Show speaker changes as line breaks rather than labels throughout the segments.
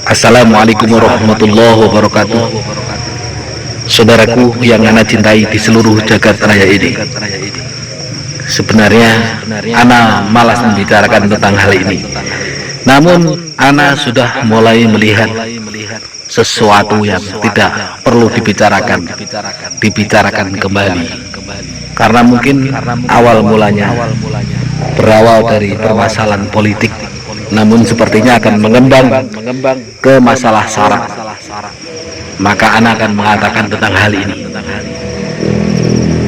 Assalamualaikum warahmatullahi wabarakatuh. Saudaraku yang ana cintai di seluruh jagat raya ini, sebenarnya ana malas membicarakan tentang hal ini. Namun ana sudah mulai melihat sesuatu yang tidak perlu dibicarakan kembali. Karena mungkin awal mulanya berawal dari permasalahan politik, namun sepertinya akan mengembang ke masalah syarat. Maka ana akan mengatakan tentang hal ini.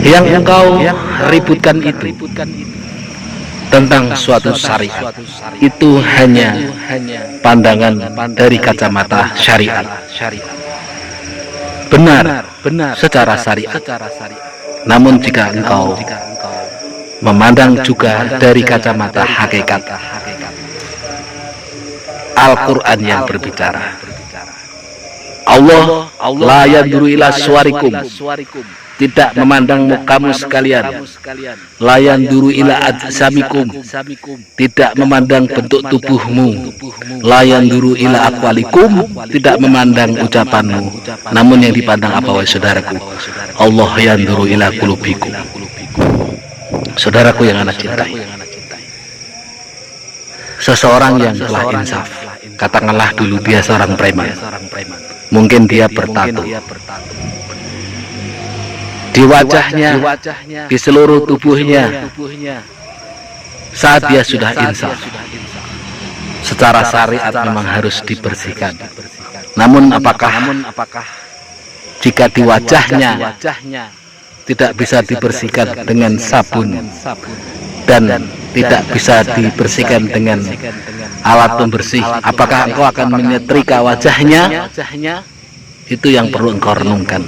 Yang engkau ributkan itu tentang suatu syariat, itu hanya pandangan dari kacamata syariat. Benar secara syariat. Namun jika engkau memandang juga dari kacamata hakikat, Al-Quran yang berbicara, Allah la yanduru ila suwarikum, tidak memandang mukamu sekalian, la yanduru ila ajsamikum, tidak memandang bentuk tubuhmu, la yanduru ila aqwalikum, tidak memandang ucapanmu, namun yang dipandang apa wahai saudaraku? Allah yanduru ila qulubikum. Saudaraku yang anak cintai, seseorang yang telah insaf, katakanlah dulu dia seorang preman, mungkin dia bertato di wajahnya, di seluruh tubuhnya. Saat dia sudah insaf, secara syariat memang harus dibersihkan. Namun apakah jika di wajahnya tidak bisa dibersihkan dengan sabun dan tidak bisa dibersihkan dengan alat pembersih, apakah engkau akan menyetrika wajahnya? Itu yang perlu engkau renungkan.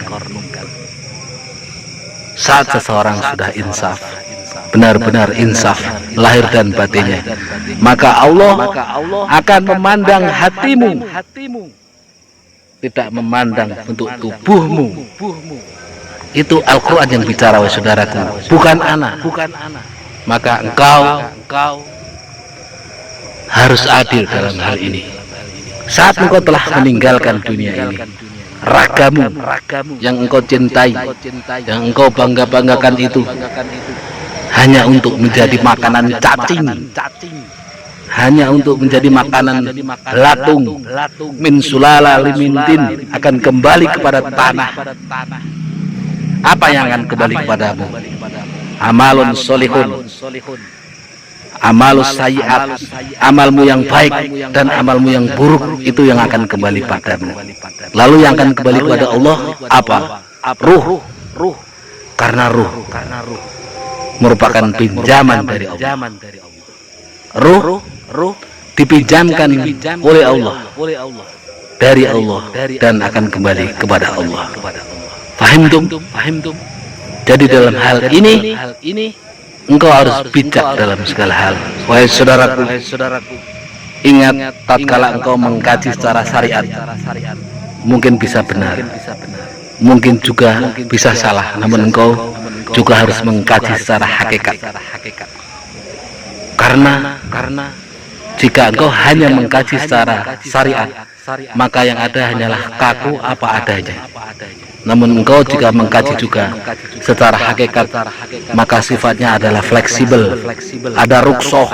Saat seseorang sudah insaf, benar-benar insaf lahir dan batinnya, maka Allah akan memandang hatimu, tidak memandang bentuk tubuhmu. Itu Al-Quran yang bicara wahai saudaraku, bukan ana. Maka engkau harus adil dalam hal ini. Saat engkau telah meninggalkan dunia ini, ragamu yang engkau cintai, yang engkau bangga-banggakan itu hanya untuk menjadi makanan cacing, hanya untuk menjadi makanan belatung, min sulala limintin, akan kembali kepada tanah. Apa yang akan kembali kepadamu? Amalun solihun, amalus sayyiat, amalmu yang baik dan amalmu yang buruk, itu yang akan kembali padamu. Lalu yang akan kembali kepada Allah apa? Ruh. Karena ruh merupakan pinjaman dari Allah. Ruh dipinjamkan oleh Allah dari Allah dan akan kembali kepada Allah. Fahimtum? Jadi dalam hal ini engkau harus bijak dalam segala hal. Wahai saudaraku, ingat, tatkala engkau mengkaji secara syariat, mungkin bisa benar, mungkin juga bisa salah, namun engkau juga harus mengkaji secara hakikat. Karena jika engkau hanya mengkaji secara syariat, maka yang ada hanyalah kaku apa adanya. Namun engkau jika mengkaji juga secara hakikat, maka sifatnya adalah fleksibel, ada ruksoh,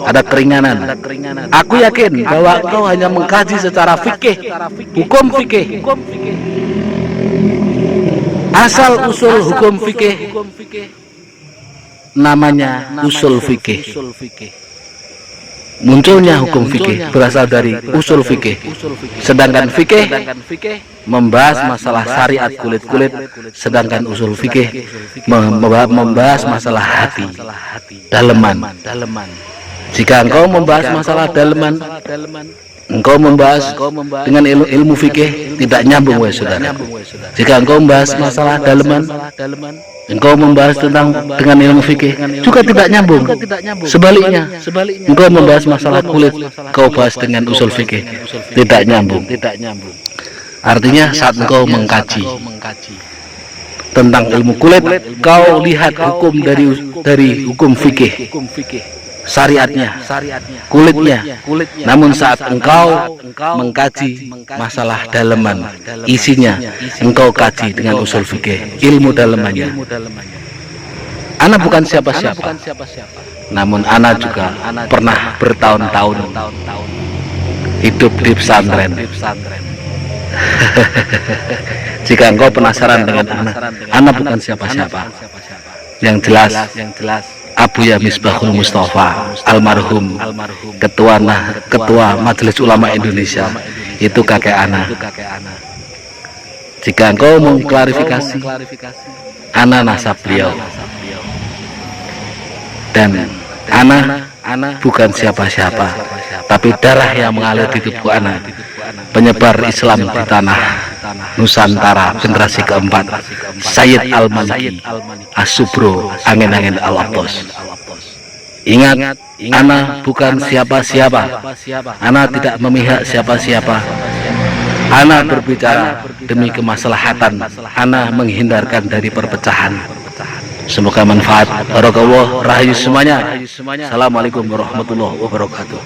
ada keringanan. Aku yakin bahwa engkau hanya mengkaji secara fikih, hukum fikih. Asal usul hukum fikih namanya usul fikih. Munculnya hukum fikih berasal dari usul fikih. Sedangkan fikih membahas masalah syariat kulit-kulit, sedangkan usul fikih membahas masalah hati, daleman. Jika engkau membahas masalah daleman, engkau membahas dengan ilmu fikih, tidak nyambung wahai saudara. Jika engkau membahas masalah daleman, engkau membahas dengan ilmu fikih, juga tidak nyambung. Sebaliknya, engkau membahas masalah kulit, kau bahas dengan usul fikih, tidak nyambung. Artinya saat engkau mengkaji tentang ilmu kulit, kau lihat hukum dari hukum fikih. syariatnya, kulitnya. Namun saat engkau mengkaji masalah daleman, isinya engkau kaji dengan usul fikih, ilmu dalemannya. Ana bukan siapa-siapa, namun ana juga pernah bertahun-tahun hidup di pesantren. Jika engkau penasaran dengan ana bukan siapa-siapa. Yang jelas Abuya Misbahul Mustafa almarhum ketua Majelis Ulama Indonesia itu kakek ana. Jika engkau mengklarifikasi, ana nasab beliau. Dan ana bukan siapa-siapa, tapi darah yang mengalir di tubuh ana, penyebar Islam di tanah Nusantara generasi keempat, Sayyid Al-Maliki As-Subro Angin-Angin Al-Abdos. Ingat, ana bukan siapa-siapa, ana tidak memihak siapa-siapa, ana berbicara demi kemaslahatan, ana menghindarkan dari perpecahan. Semoga manfaat. Barakallah, rahayu semuanya. Assalamualaikum warahmatullahi wabarakatuh.